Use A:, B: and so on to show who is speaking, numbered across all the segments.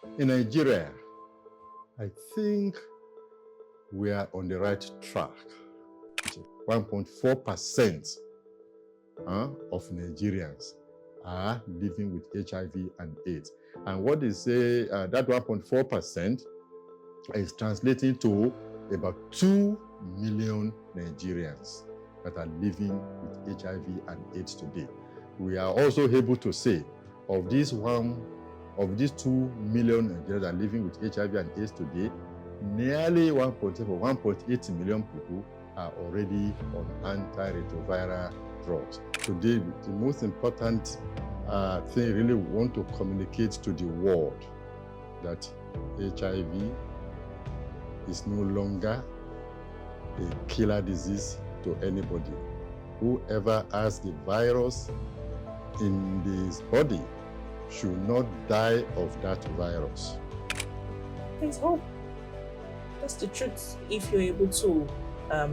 A: In Nigeria, I think we are on the right track. 1.4% of Nigerians are living with HIV and AIDS. And what they say, that 1.4% is translating to about 2 million Nigerians that are living with HIV and AIDS today. We are also able to say of these 2 million Nigerians that are living with HIV and AIDS today, nearly 1.8 million people are already on antiretroviral drugs. Today, the most important thing really we want to communicate to the world that HIV is no longer a killer disease to anybody. Whoever has the virus in his body should not die of that virus.
B: There's hope. That's the truth. If you're able to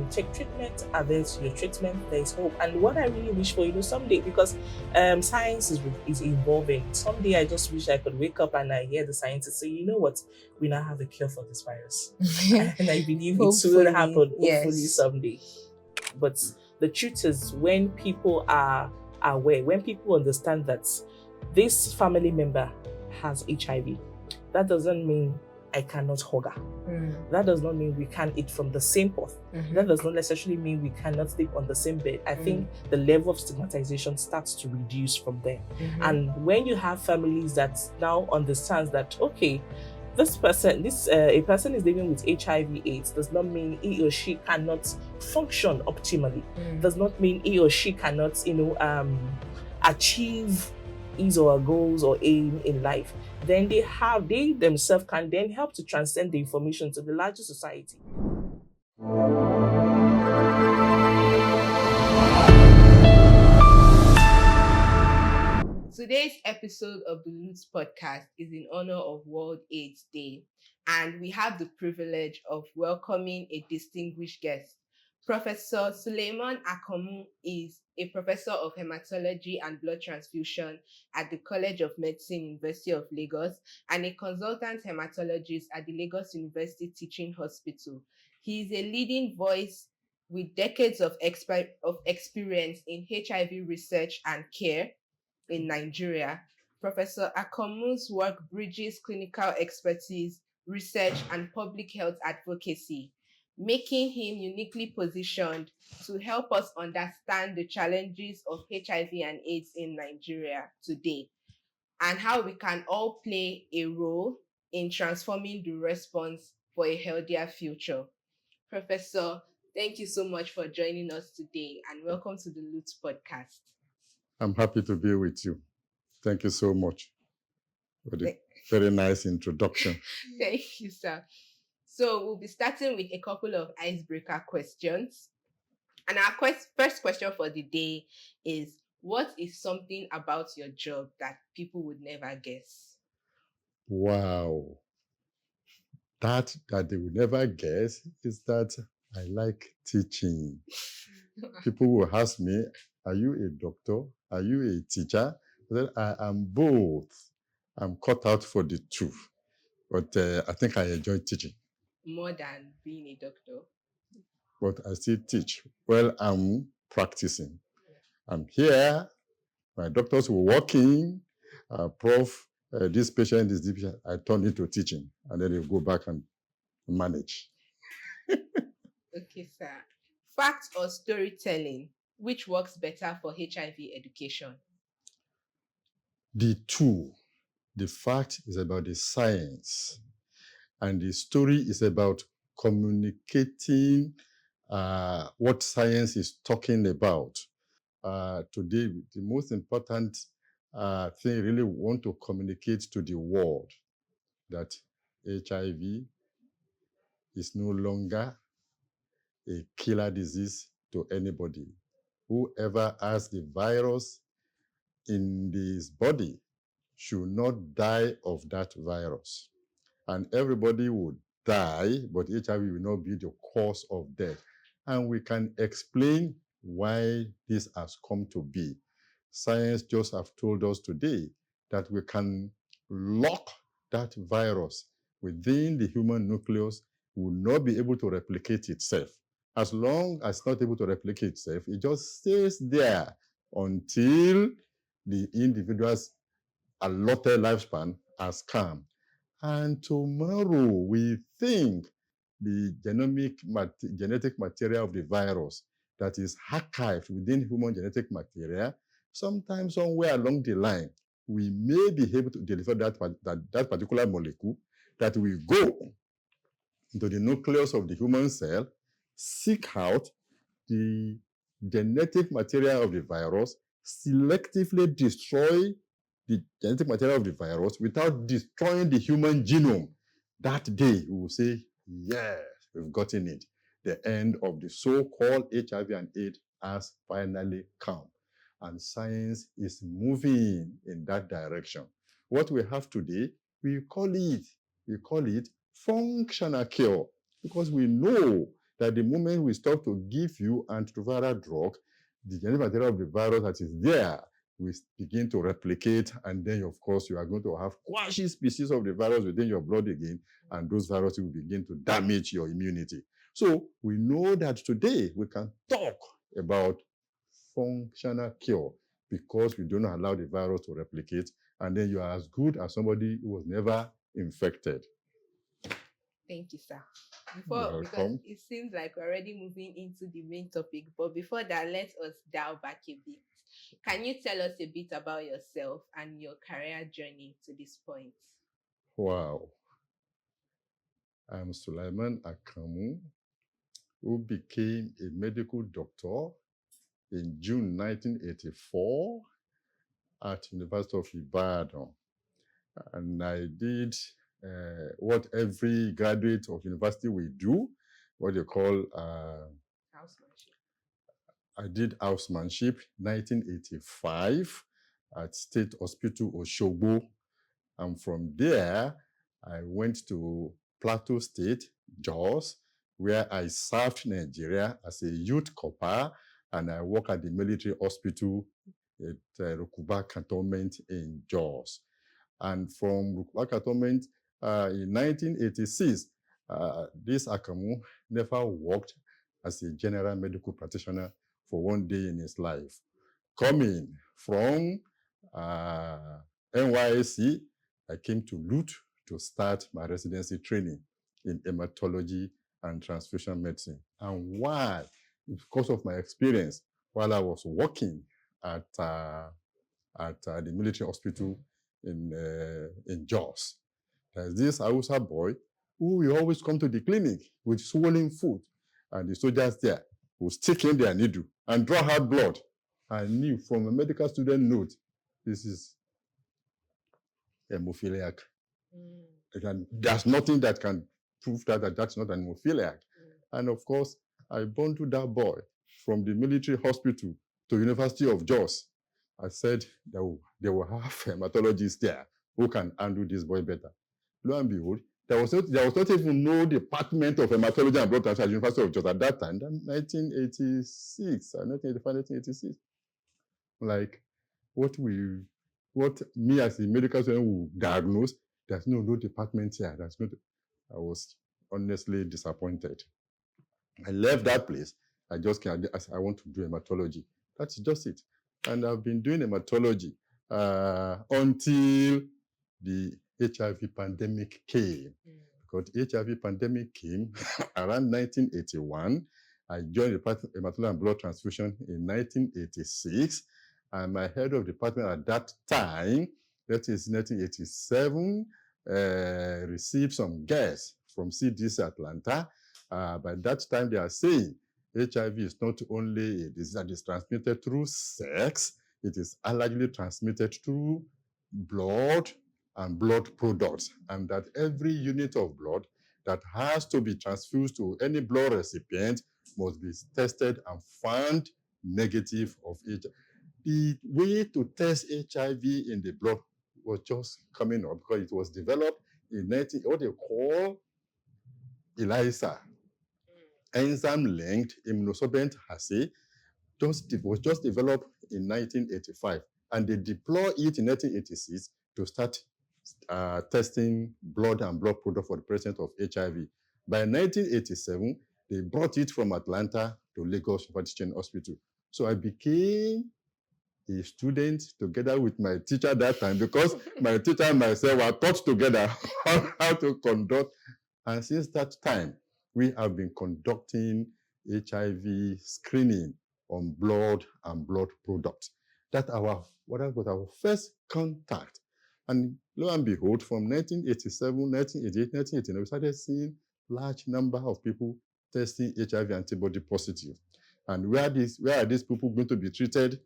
B: take treatment, adhere to your treatment, there's hope. And what I really wish for, someday, because science is evolving. Someday I just wish I could wake up and I hear the scientists say, you know what, we now have a cure for this virus. And I believe it will happen, hopefully someday. But the truth is, when people are aware, when people understand that this family member has HIV, that doesn't mean I cannot hug her. That does not mean we can't eat from the same pot. That does not necessarily mean we cannot sleep on the same bed. I think the level of stigmatization starts to reduce from there. And when you have families that now understands that, okay, a person is living with HIV/AIDS does not mean he or she cannot function optimally. Does not mean he or she cannot, achieve his or her goals or aim in life. Then they themselves can then help to transcend the information to the larger society.
C: Today's episode of the LUTH Podcast is in honor of World AIDS Day, and we have the privilege of welcoming a distinguished guest. Professor Sulaimon Akanmu is a professor of hematology and blood transfusion at the College of Medicine, University of Lagos, and a consultant hematologist at the Lagos University Teaching Hospital. He is a leading voice with decades of experience in HIV research and care in Nigeria. Professor Akanmu's work bridges clinical expertise, research, and public health advocacy, making him uniquely positioned to help us understand the challenges of HIV and AIDS in Nigeria today, and how we can all play a role in transforming the response for a healthier future. Professor, thank you so much for joining us today, and welcome to the LUTH Podcast.
A: I'm happy to be with you. Thank you so much for the very nice introduction.
C: Thank you, sir. So we'll be starting with a couple of icebreaker questions. And our first question for the day is, what is something about your job that people would never guess?
A: Wow. That they would never guess is that I like teaching. People will ask me, are you a doctor? Are you a teacher? Then I am both. I'm cut out for the two. But I think I enjoy teaching.
C: More than being a doctor?
A: But I still teach. Well, I'm practicing. I'm here. My doctors were working. Prof, this patient, this patient. I turn into teaching. And then they go back and manage.
C: Okay, sir. Fact or storytelling, which works better for HIV education?
A: The two. The fact is about the science, and the story is about communicating what science is talking about. Today, the most important thing really we want to communicate to the world that HIV is no longer a killer disease to anybody. Whoever has the virus in his body should not die of that virus. And everybody would die, but HIV will not be the cause of death. And we can explain why this has come to be. Science just have told us today that we can lock that virus within the human nucleus will not be able to replicate itself. As long as it's not able to replicate itself, it just stays there until the individual's allotted lifespan has come. And tomorrow, we think the genetic material of the virus that is archived within human genetic material, sometime somewhere along the line, we may be able to deliver that particular molecule that will go into the nucleus of the human cell, seek out the genetic material of the virus, selectively destroy the genetic material of the virus without destroying the human genome. That day, we will say, yes, we've gotten it. The end of the so-called HIV and AIDS has finally come. And science is moving in that direction. What we have today, we call it functional cure, because we know that the moment we stop to give you antiviral drug, the genetic material of the virus that is there will begin to replicate, and then, of course, you are going to have quasi species of the virus within your blood again, and those viruses will begin to damage your immunity. So we know that today we can talk about functional cure because we do not allow the virus to replicate, and then you are as good as somebody who was never infected.
C: Thank you, sir. Because it seems like we're already moving into the main topic, but before that, let us dial back a bit. Can you tell us a bit about yourself and your career journey to this point?
A: Wow. I'm Sulaimon Akanmu, who became a medical doctor in June 1984 at University of Ibadan. And I did what every graduate of university will do, what they call
C: Housemanship.
A: I did housemanship 1985 at State Hospital Oshogbo. And from there, I went to Plateau State, Jos, where I served Nigeria as a youth corper, and I work at the military hospital at Rukuba Cantonment in Jos. And from Rukuba Cantonment in 1986, this Akanmu never worked as a general medical practitioner for one day in his life. Coming from NYSC, I came to LUTH to start my residency training in hematology and transfusion medicine. And why? Because of my experience while I was working at the military hospital in Jos. There's this Hausa boy who will always come to the clinic with swollen foot, and the soldiers there will stick in their needle and draw out blood. I knew from a medical student note, this is hemophiliac. There's nothing that can prove that that's not an hemophiliac. And of course, I bundled that boy from the military hospital to University of Jos. I said they will have hematologists there who can handle this boy better. Lo and behold, there was not even no department of hematology and blood transfusion at the University of Jos at that time, 1986, 1985, 1986. Like, what me as a medical student will diagnose, there's no department here. I was honestly disappointed. I left that place. I just came. I want to do hematology. That's just it. And I've been doing hematology until the HIV pandemic came. Because the HIV pandemic came around 1981. I joined the Department of Hematology and Blood Transfusion in 1986. And my head of department at that time, that is 1987, received some gas from CDC Atlanta. By that time, they are saying HIV is not only a disease that is transmitted through sex, it is largely transmitted through blood and blood products, and that every unit of blood that has to be transfused to any blood recipient must be tested and found negative of HIV. The way to test HIV in the blood was just coming up because it was developed in what they call ELISA, enzyme-linked immunosorbent assay, was just developed in 1985, and they deployed it in 1986 to start testing blood and blood product for the presence of HIV. By 1987, they brought it from Atlanta to Lagos Teaching Hospital. So I became a student together with my teacher that time, because my teacher and myself were taught together on how to conduct. And since that time, we have been conducting HIV screening on blood and blood products. That was our first contact. And lo and behold, from 1987, 1988, 1989, we started seeing large number of people testing HIV antibody positive. And where are these people going to be treated?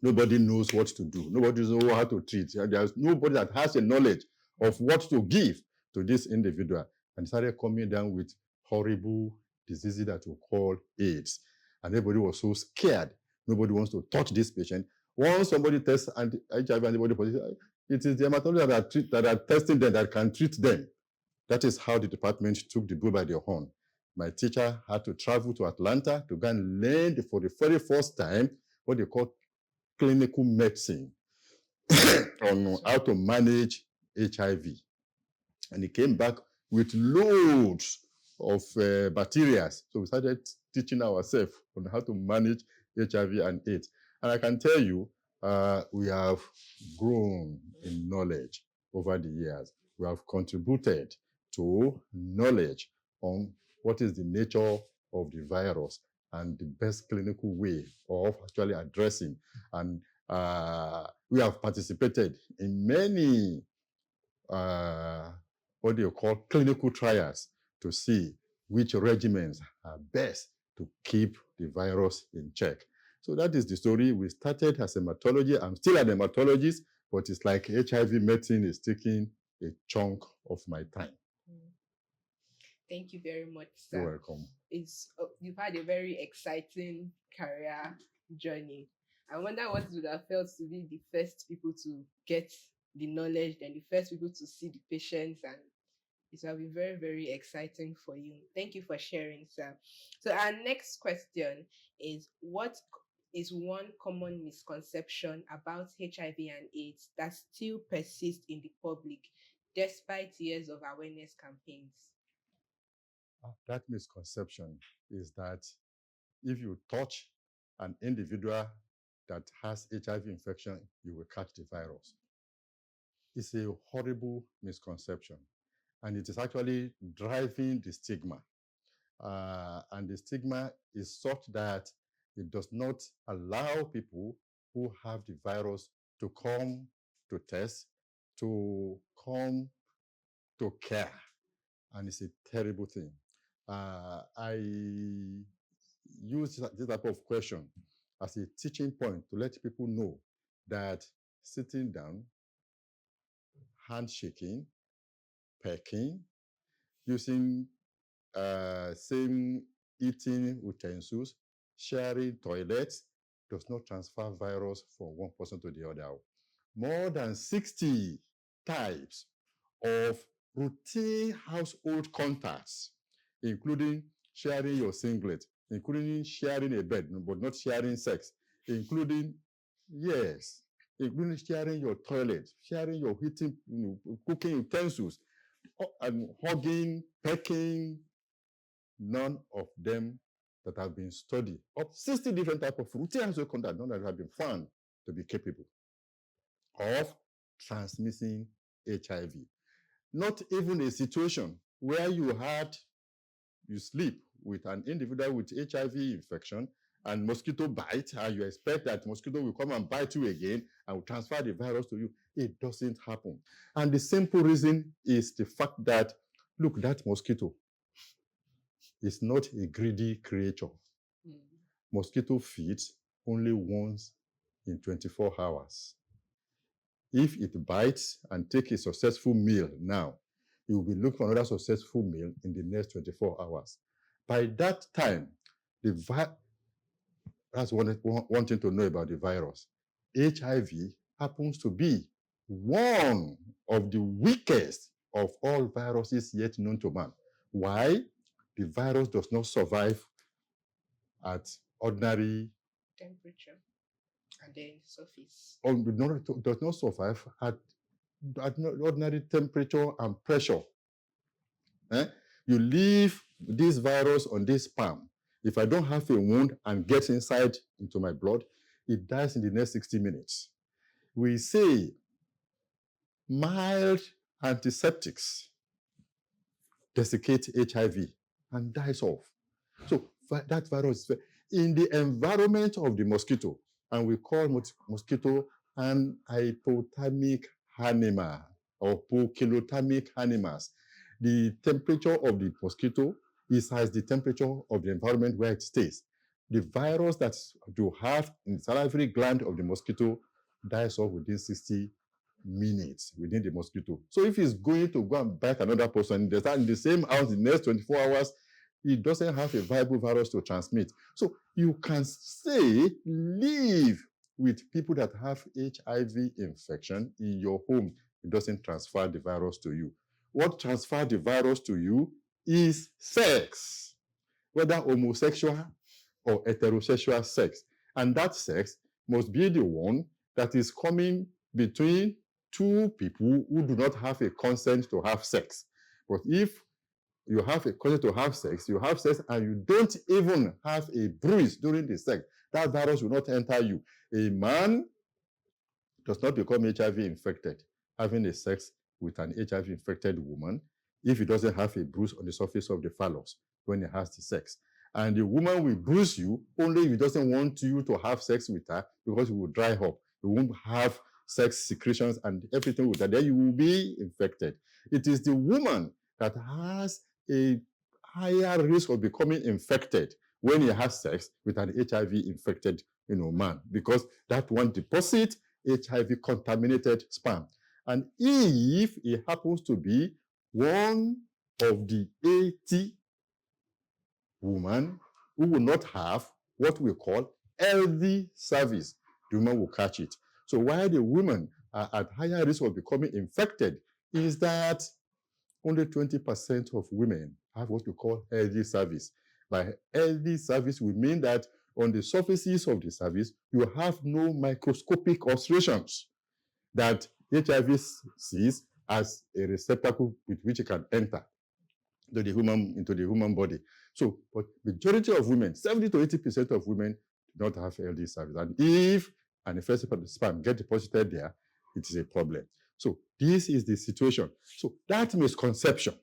A: Nobody knows what to do. Nobody knows how to treat. There's nobody that has a knowledge of what to give to this individual. And started coming down with horrible diseases that we call AIDS. And everybody was so scared. Nobody wants to touch this patient. Once somebody tests HIV antibody positive, it is the hematologist that are testing them that can treat them. That is how the department took the bull by the horn. My teacher had to travel to Atlanta to go and learn for the very first time what they call clinical medicine on how to manage HIV. And he came back with loads of bacteria. So we started teaching ourselves on how to manage HIV and AIDS. And I can tell you, we have grown in knowledge over the years. We have contributed to knowledge on what is the nature of the virus and the best clinical way of actually addressing. And we have participated in many what do you call clinical trials to see which regimens are best to keep the virus in check. So that is the story. We started as hematology. I'm still an hematologist, but it's like HIV medicine is taking a chunk of my time.
C: Thank you very much, sir.
A: You're welcome.
C: You've had a very exciting career journey. I wonder what it would have felt to be the first people to get the knowledge and the first people to see the patients, and it will be very, very exciting for you. Thank you for sharing, sir. So our next question is, what is one common misconception about HIV and AIDS that still persists in the public despite years of awareness campaigns?
A: That misconception is that if you touch an individual that has HIV infection, you will catch the virus. It's a horrible misconception, and it is actually driving the stigma. And the stigma is such that it does not allow people who have the virus to come to test, to come to care. And it's a terrible thing. I use this type of question as a teaching point to let people know that sitting down, handshaking, pecking, using same eating utensils, sharing toilets does not transfer virus from one person to the other. More than 60 types of routine household contacts, including sharing your singlet, including sharing a bed, but not sharing sex, including sharing your toilet, sharing your heating, cooking utensils, and hugging, pecking, none of them that have been studied, of 60 different types of routine household contact, none that have been found to be capable of transmitting HIV. Not even a situation where you sleep with an individual with HIV infection and mosquito bite, and you expect that mosquito will come and bite you again and will transfer the virus to you. It doesn't happen. And the simple reason is the fact that, look, that mosquito is not a greedy creature. Mosquito feeds only once in 24 hours. If it bites and takes a successful meal now, it will be looking for another successful meal in the next 24 hours. By that time, that's one thing to know about the virus. HIV happens to be one of the weakest of all viruses yet known to man. Why? The virus does not survive at ordinary
C: temperature and then surface.
A: Or does not survive at ordinary temperature and pressure. You leave this virus on this palm. If I don't have a wound and gets inside into my blood, it dies in the next 60 minutes. We say mild antiseptics desiccate HIV and dies off. So that virus is in the environment of the mosquito, and we call mosquito an hypothermic animal or poikilothermic animals. The temperature of the mosquito is as the temperature of the environment where it stays. The virus that you have in the salivary gland of the mosquito dies off within 60 minutes within the mosquito. So if it's going to go and bite another person in the same house in the next 24 hours, it doesn't have a viable virus to transmit. So you can say live with people that have HIV infection in your home. It doesn't transfer the virus to you. What transfers the virus to you is sex, whether homosexual or heterosexual sex. And that sex must be the one that is coming between two people who do not have a consent to have sex. But if you have a consent to have sex, you have sex and you don't even have a bruise during the sex, that virus will not enter you. A man does not become HIV infected having a sex with an HIV infected woman if he doesn't have a bruise on the surface of the phallus when he has the sex. And the woman will bruise you only if he doesn't want you to have sex with her, because it will dry up. You won't have sex secretions and everything with that. Then you will be infected. It is the woman that has a higher risk of becoming infected when he has sex with an HIV infected man, because that one deposits HIV contaminated sperm. And if it happens to be one of the 80 women who will not have what we call healthy cervix, the woman will catch it. So why the women are at higher risk of becoming infected is that only 20% of women have what we call healthy cervix. By healthy cervix, we mean that on the surfaces of the cervix, you have no microscopic ulcerations that HIV sees as a receptacle with which it can enter into the human body. So, but majority of women, 70 to 80% of women do not have healthy cervix. And if an infected sperm get deposited there, it is a problem. So this is the situation. So that misconception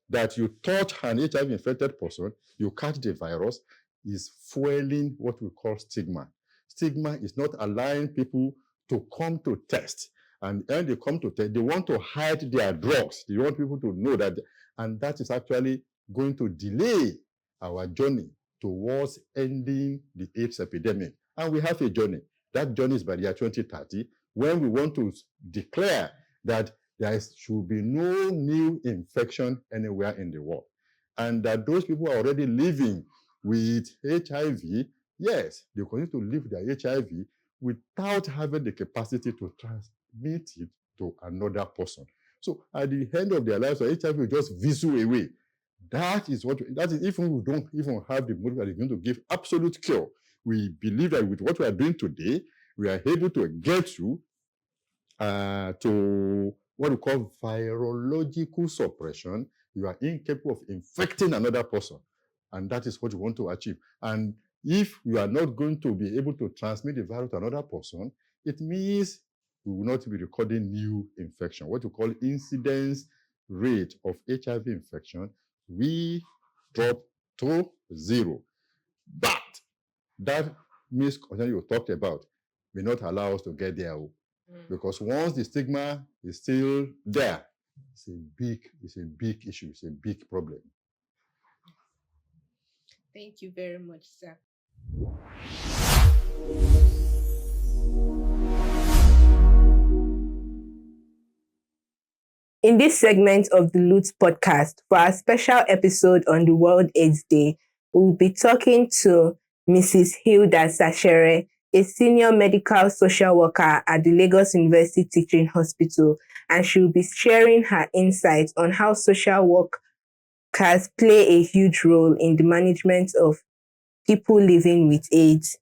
A: that you touch an HIV infected person, you catch the virus, is fueling what we call stigma. Stigma is not allowing people to come to test. And when they come to test, they want to hide their drugs. They want people to know that, and that is actually going to delay our journey towards ending the AIDS epidemic. And we have a journey. That journey is by the year 2030, when we want to declare that there should be no new infection anywhere in the world. And that those people are already living with HIV, yes, they continue to live with their HIV without having the capacity to transmit it to another person. So at the end of their lives, HIV will just whistle away. That is if we don't even have the motive that is going to give absolute cure. We believe that with what we are doing today, we are able to get through to what we call virological suppression. You are incapable of infecting another person. And that is what you want to achieve. And if you are not going to be able to transmit the virus to another person, it means we will not be recording new infection. What we call incidence rate of HIV infection, we drop to 0. But that misconception you talked about may not allow us to get there. Because once the stigma is still there, it's a big issue, it's a big problem.
C: Thank you very much, sir. In this segment of the LUTH Podcast, for our special episode on the World AIDS Day, we'll be talking to Mrs. Hilda Sasere, a senior medical social worker at the Lagos University Teaching Hospital, and she'll be sharing her insights on how social workers play a huge role in the management of people living with AIDS.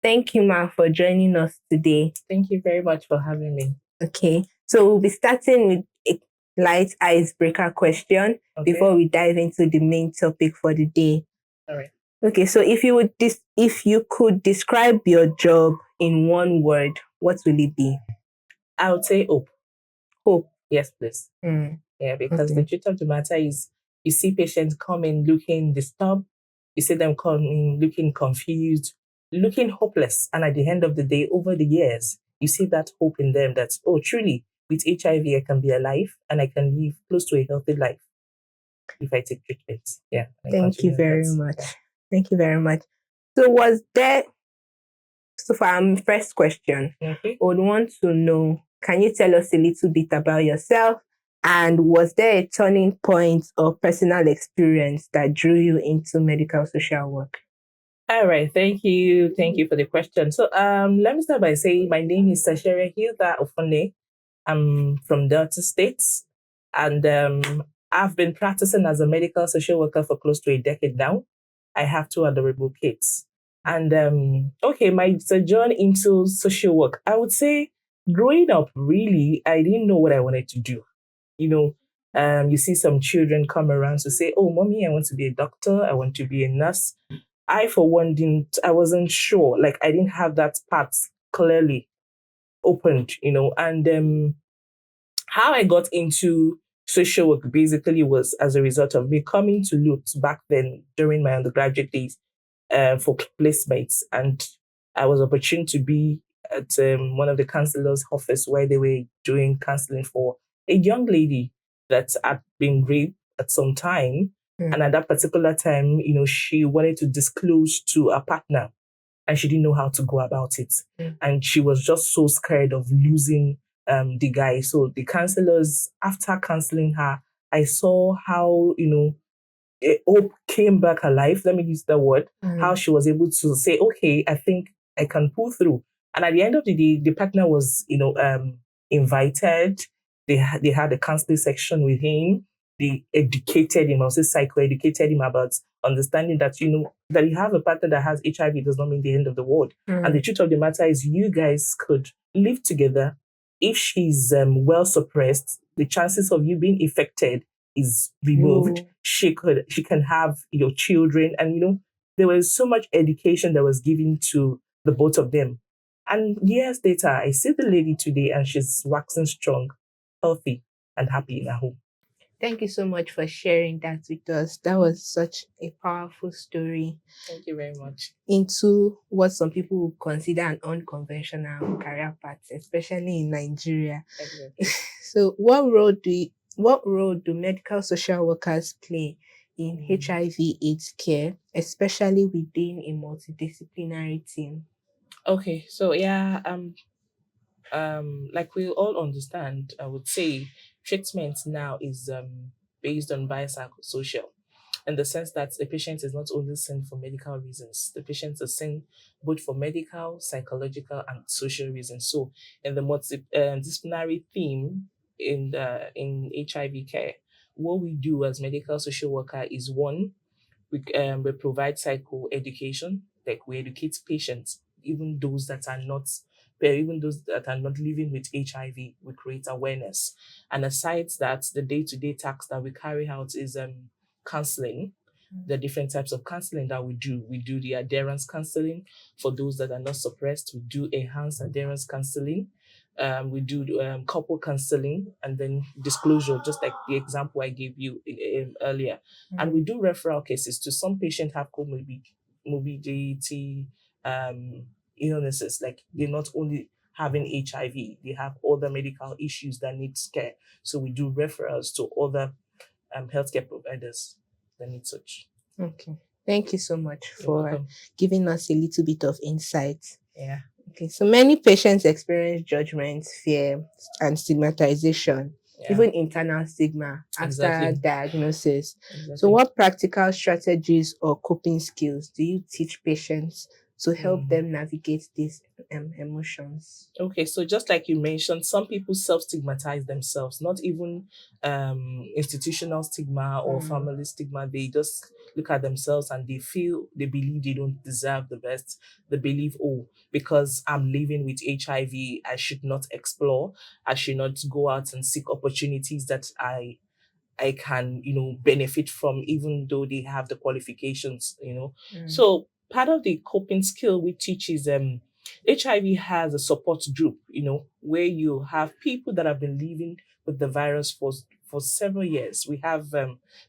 C: Thank you, ma'am, for joining us today.
B: Thank you very much for having me.
C: Okay. So we'll be starting with a light icebreaker question before we dive into the main topic for the day.
B: All right.
C: Okay, so if you could describe your job in one word, what will it be?
B: I would say hope.
C: Hope.
B: Yes, please. Yeah, because the truth of the matter is, you see patients come in looking disturbed, you see them come in looking confused, looking hopeless, and at the end of the day, over the years, you see that hope in them that, oh, truly, with HIV, I can be alive and I can live close to a healthy life if I take treatment. Yeah.
C: Thank you very much. Yeah. Thank you very much. So for our first question, I would want to know, can you tell us a little bit about yourself? And was there a turning point or personal experience that drew you into medical social work?
B: All right, thank you. Thank you for the question. So let me start by saying my name is Sasere Hilda Sasere. I'm from Delta States, and I've been practicing as a medical social worker for close to a decade now. I have 2 adorable kids. And my sojourn into social work, I would say growing up, really, I didn't know what I wanted to do. You see some children come around to say, oh, mommy, I want to be a doctor. I want to be a nurse. I, for one, I wasn't sure. Like, I didn't have that path clearly opened, and how I got into social work basically was as a result of me coming to LUTH back then during my undergraduate days for placemates. And I was opportune to be at one of the counselor's office where they were doing counseling for a young lady that had been raped at some time. And at that particular time, she wanted to disclose to a partner and she didn't know how to go about it. And she was just so scared of losing the guy. So the counselors, after counseling her, I saw how, hope came back alive. Let me use that word. How she was able to say, okay, I think I can pull through. And at the end of the day, the partner was, invited. They had a counseling section with him. They educated him, also psycho-educated him about understanding that, that you have a partner that has HIV does not mean the end of the world. And the truth of the matter is you guys could live together. If she's well suppressed, the chances of you being infected is removed. She can have your children. And, there was so much education that was given to the both of them. And years later, I see the lady today and she's waxing strong, healthy, and happy in her home.
C: Thank you so much for sharing that with us. That was such a powerful story.
B: Thank you very much.
C: Into what some people would consider an unconventional career path, especially in Nigeria.
B: Exactly.
C: So what role do medical social workers play in HIV/AIDS care, especially within a multidisciplinary team?
B: Okay, so yeah, like we all understand, I would say treatment now is based on biopsychosocial, in the sense that the patient is not only seen for medical reasons, the patient is seen both for medical, psychological, and social reasons. So in the multidisciplinary theme in HIV care, what we do as medical social worker is one, we provide psycho education, like we educate patients, even those that are not living with HIV, we create awareness. And aside that, the day-to-day tasks that we carry out is counseling. The different types of counseling that we do. We do the adherence counseling for those that are not suppressed. We do enhanced adherence counseling. We do couple counseling, and then disclosure, just like the example I gave you earlier. And we do referral cases to some patients have comorbidity illnesses, like they're not only having HIV, they have other medical issues that need care. So we do referrals to other healthcare providers that need such.
C: Okay. Thank you so much for giving us a little bit of insight.
B: Yeah.
C: Okay. So many patients experience judgment, fear, and stigmatization, even internal stigma after diagnosis. Exactly. So what practical strategies or coping skills do you teach patients to help them navigate these emotions?
B: Okay, so just like you mentioned, some people self-stigmatize themselves, not even institutional stigma or family stigma. They just look at themselves and they believe they don't deserve the best. They believe, oh, because I'm living with HIV, I should not explore. I should not go out and seek opportunities that I can, benefit from, even though they have the qualifications. So part of the coping skill we teach is HIV has a support group, where you have people that have been living with the virus for several years. We have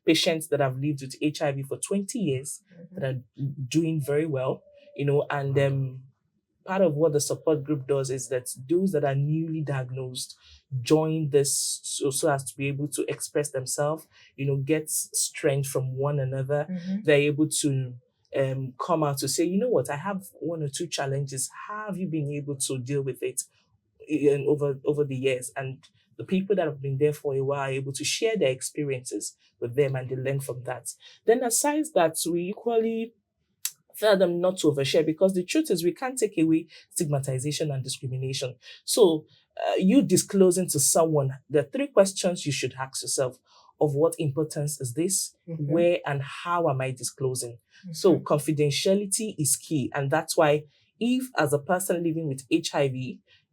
B: patients that have lived with HIV for 20 years that are doing very well, and part of what the support group does is that those that are newly diagnosed join this so as to be able to express themselves, get strength from one another. They're able to come out to say, you know what, I have one or two challenges. How have you been able to deal with it over the years? And the people that have been there for a while are able to share their experiences with them and they learn from that. Then aside that, we equally tell them not to overshare, because the truth is we can't take away stigmatization and discrimination. So you disclosing to someone, there are three questions you should ask yourself: of what importance is this? Where and how am I disclosing? So confidentiality is key. And that's why if as a person living with HIV,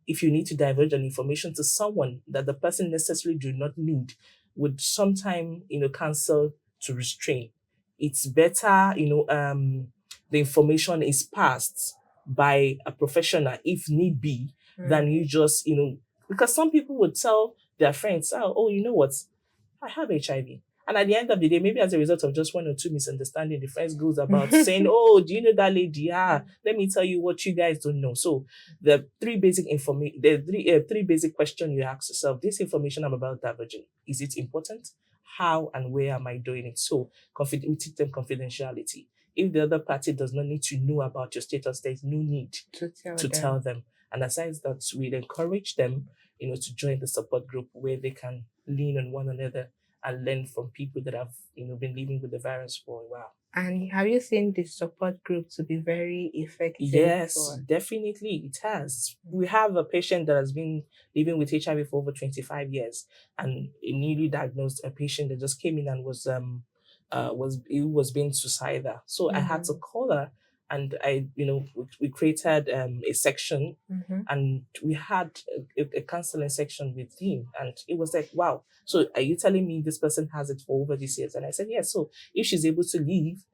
B: if you need to divulge an information to someone that the person necessarily do not need, would sometime, counsel to restrain. It's better, the information is passed by a professional if need be, than you just, because some people would tell their friends, oh, you know what, I have HIV. And at the end of the day, maybe as a result of just one or two misunderstanding, the friends goes about saying, oh, do you know that lady? Yeah, let me tell you what you guys don't know. So the three basic questions you ask yourself: this information I'm about diverging, is it important? How and where am I doing it? So we teach them confidentiality. If the other party does not need to know about your status, there is no need to tell them. And aside that, we'll encourage them, to join the support group where they can lean on one another and learn from people that have, been living with the virus for a while.
C: And have you seen the support group to be very effective?
B: Yes, definitely it has. We have a patient that has been living with HIV for over 25 years, and a newly diagnosed a patient that just came in and was being suicidal. So I had to call her, and we created a section, and we had a counseling section with him, and it was like, wow. So are you telling me this person has it for over these years? And I said, yes. So if she's able to leave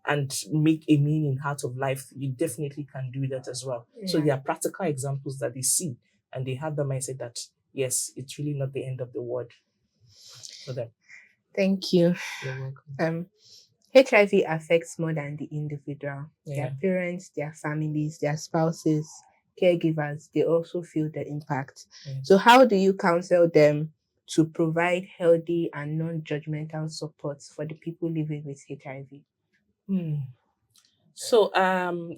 B: and make a meaning out of life, you definitely can do that as well. So there are practical examples that they see, and they have the mindset that, yes, it's really not the end of the world for them.
C: Thank you.
B: You're welcome.
C: HIV affects more than the individual.
B: Yeah.
C: Their parents, their families, their spouses, caregivers, they also feel the impact. So how do you counsel them to provide healthy and non-judgmental support for the people living with HIV?
B: So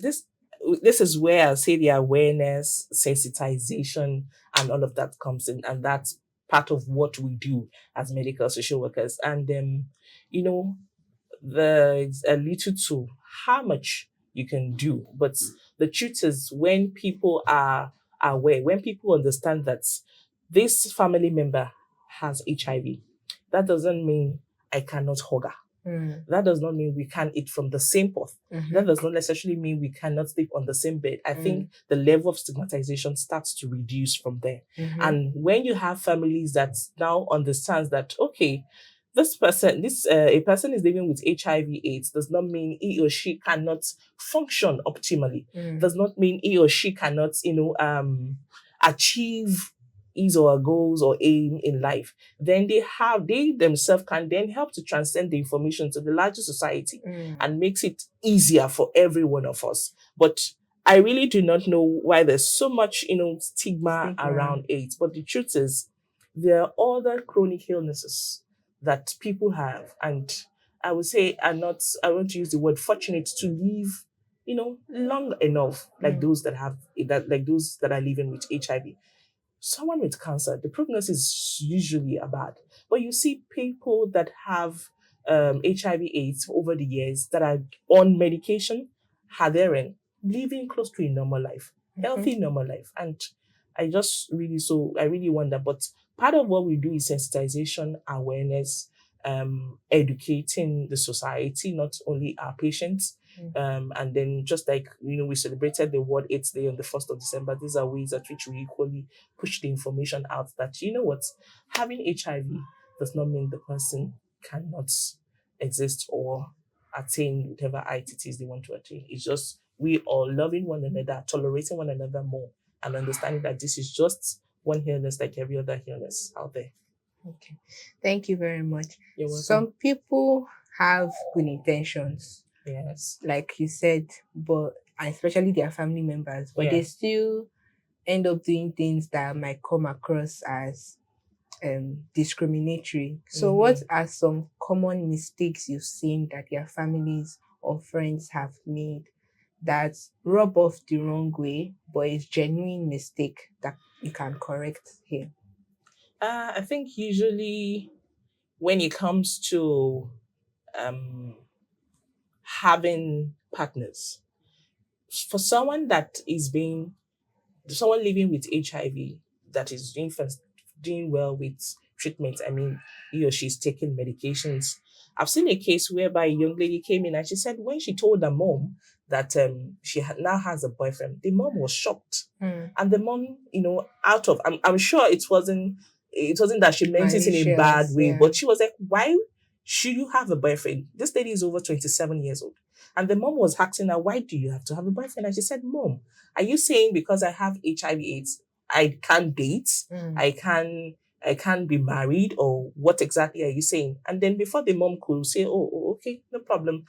B: this is where I'll say the awareness, sensitization, and all of that comes in, and that's part of what we do as medical social workers. And there's a little to how much you can do, but the truth is, when people are aware, when people understand that this family member has HIV, that doesn't mean I cannot hug her. That does not mean we can't eat from the same pot. That does not necessarily mean we cannot sleep on the same bed. I think the level of stigmatization starts to reduce from there. And when you have families that now understands that, okay, a person is living with HIV/AIDS, does not mean he or she cannot function optimally. Does not mean he or she cannot, achieve his or her goals or aim in life. Then they themselves can then help to transcend the information to the larger society and makes it easier for every one of us. But I really do not know why there's so much, stigma around AIDS. But the truth is, there are other chronic illnesses that people have, and I would say I want to use the word fortunate to live, long enough, like those that are living with HIV. Someone with cancer, the prognosis is usually bad. But you see people that have HIV/AIDS over the years that are on medication, adhering, living close to a normal life, healthy normal life. And I really wonder. But part of what we do is sensitization, awareness, educating the society, not only our patients. And then just like, we celebrated the World AIDS Day on the 1st of December, these are ways at which we equally push the information out that, having HIV does not mean the person cannot exist or attain whatever height it is they want to attain. It's just we all loving one another, tolerating one another more, and understanding that this is just one illness like every other illness out there.
C: Okay. Thank you very much.
B: You're welcome.
C: Some people have good intentions,
B: Yes.
C: like you said, but and especially their family members, but
B: Yeah.
C: they still end up doing things that might come across as discriminatory. So, what are some common mistakes you've seen that your families or friends have made that rub off the wrong way, but it's genuine mistake that you can correct here?
B: I think usually when it comes to having partners, for someone someone living with HIV that is doing well with treatment, I mean, he or she's taking medications. I've seen a case whereby a young lady came in and she said when she told her mom that she now has a boyfriend, the mom was shocked. And the mom, I'm sure it wasn't that she meant it in a bad
C: Malicious,
B: way,
C: yeah.
B: but she was like, why should you have a boyfriend? This lady is over 27 years old. And the mom was asking her, why do you have to have a boyfriend? And she said, Mom, are you saying because I have HIV/AIDS, I can't date? I can't be married? Or what exactly are you saying? And then before the mom could say, oh, okay, no problem.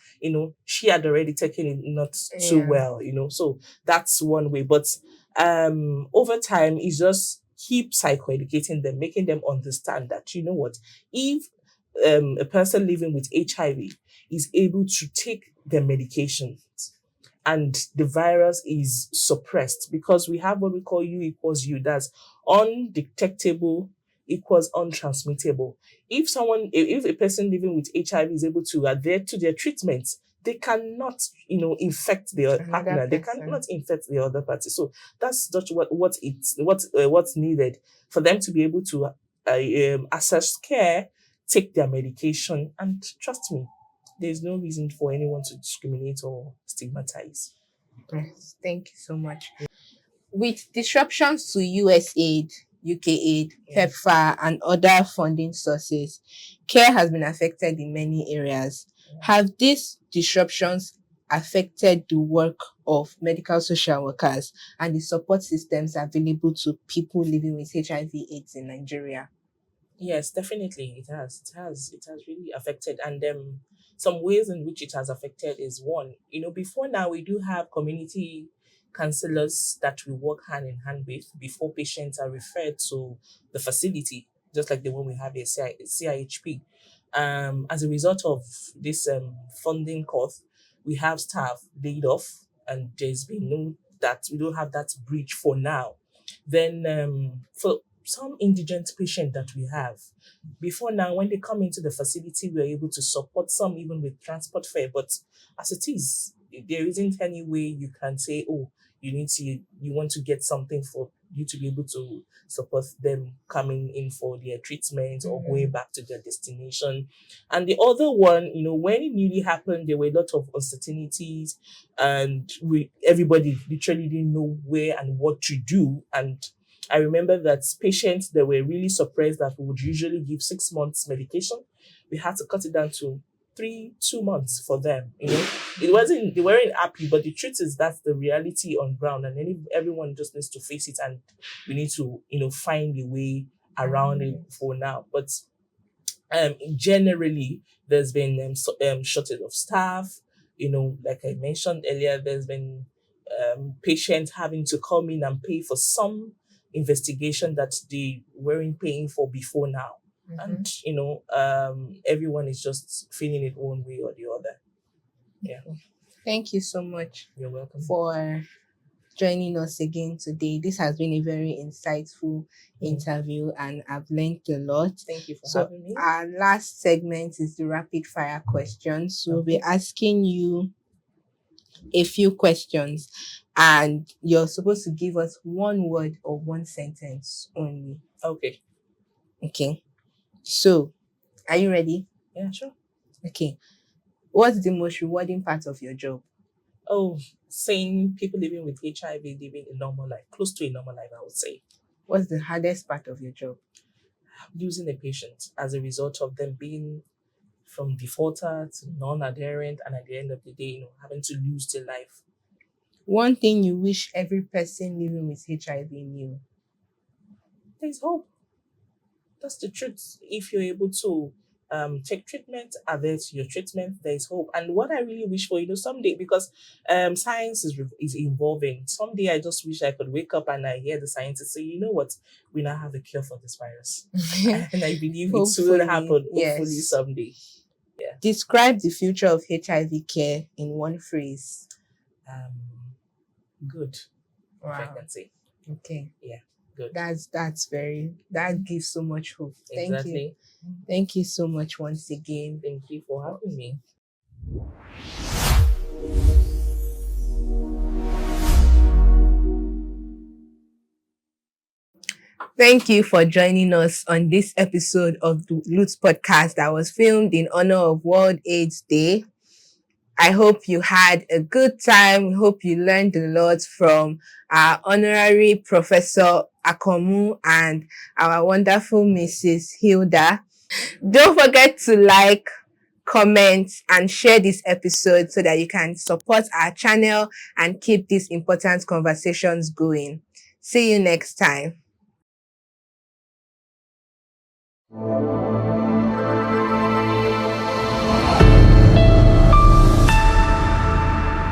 B: She had already taken it not too
C: Yeah.
B: well, so that's one way. But over time, it's just keep psychoeducating them, making them understand that, you know what, if a person living with HIV is able to take their medications and the virus is suppressed, because we have what we call U equals U, that's undetectable equals untransmittable. If a person living with HIV is able to adhere to their treatments, they cannot, infect their
C: Another
B: partner. They
C: person.
B: cannot infect the other party. So that's just what's needed for them to be able to access care, take their medication, and trust me, there's no reason for anyone to discriminate or stigmatize.
C: Yes, thank you so much. With disruptions to US aid, UK aid, PEPFAR, and other funding sources, care has been affected in many areas. Have these disruptions affected the work of medical social workers and the support systems available to people living with HIV/AIDS in Nigeria?
B: Yes, definitely it has. It has really affected. And some ways in which it has affected is one, before now we do have community counselors that we work hand in hand with before patients are referred to the facility, just like the one we have here, CIHP. As a result of this funding cut, we have staff laid off, and there's been we don't have that bridge for now. Then for some indigent patient that we have, before now, when they come into the facility, we're able to support some even with transport fare. But as it is, there isn't any way you can say, oh, you want to get something for you to be able to support them coming in for their treatment or going back to their destination. And the other one, when it newly happened, there were a lot of uncertainties, and everybody literally didn't know where and what to do. And I remember that patients that were really surprised that we would usually give 6 months medication, we had to cut it down to 2 months for them. They weren't happy, but the truth is that's the reality on ground, and everyone just needs to face it, and we need to find a way around it for now. But generally, there's been shortage of staff. Like I mentioned earlier, there's been patients having to come in and pay for some investigation that they weren't paying for before now. And everyone is just feeling it one way or the other. Yeah.
C: Thank you so much
B: You're welcome.
C: for joining us again today. This has been a very insightful interview, and I've learned a lot.
B: Thank you for having me.
C: Our last segment is the rapid fire questions. So we'll be asking you a few questions, and you're supposed to give us one word or one sentence only.
B: Okay.
C: Okay. So, are you ready?
B: Yeah, sure.
C: Okay. What's the most rewarding part of your job?
B: Oh, seeing people living with HIV living a normal life, close to a normal life, I would say.
C: What's the hardest part of your job?
B: Losing a patient as a result of them being from defaulter to non-adherent, and at the end of the day, having to lose their life.
C: One thing you wish every person living with HIV knew.
B: There's hope. That's the truth. If you're able to take treatment, adhere to your treatment, there's hope. And what I really wish for, someday, because science is evolving. Someday I just wish I could wake up and I hear the scientists say, you know what, we now have a cure for this virus. And I believe it will happen, hopefully someday. Yeah.
C: Describe the future of HIV care in one phrase.
B: Good.
C: Wow.
B: If I can say.
C: Okay.
B: Yeah. Good.
C: That gives so much hope.
B: Exactly.
C: Thank you so much once again.
B: Thank you for having me.
C: Thank you for joining us on this episode of the LUTH Podcast that was filmed in honor of World AIDS Day. I hope you had a good time. We hope you learned a lot from our honorary Professor Akanmu and our wonderful Mrs. Hilda. Don't forget to like, comment, and share this episode so that you can support our channel and keep these important conversations going. See you next time.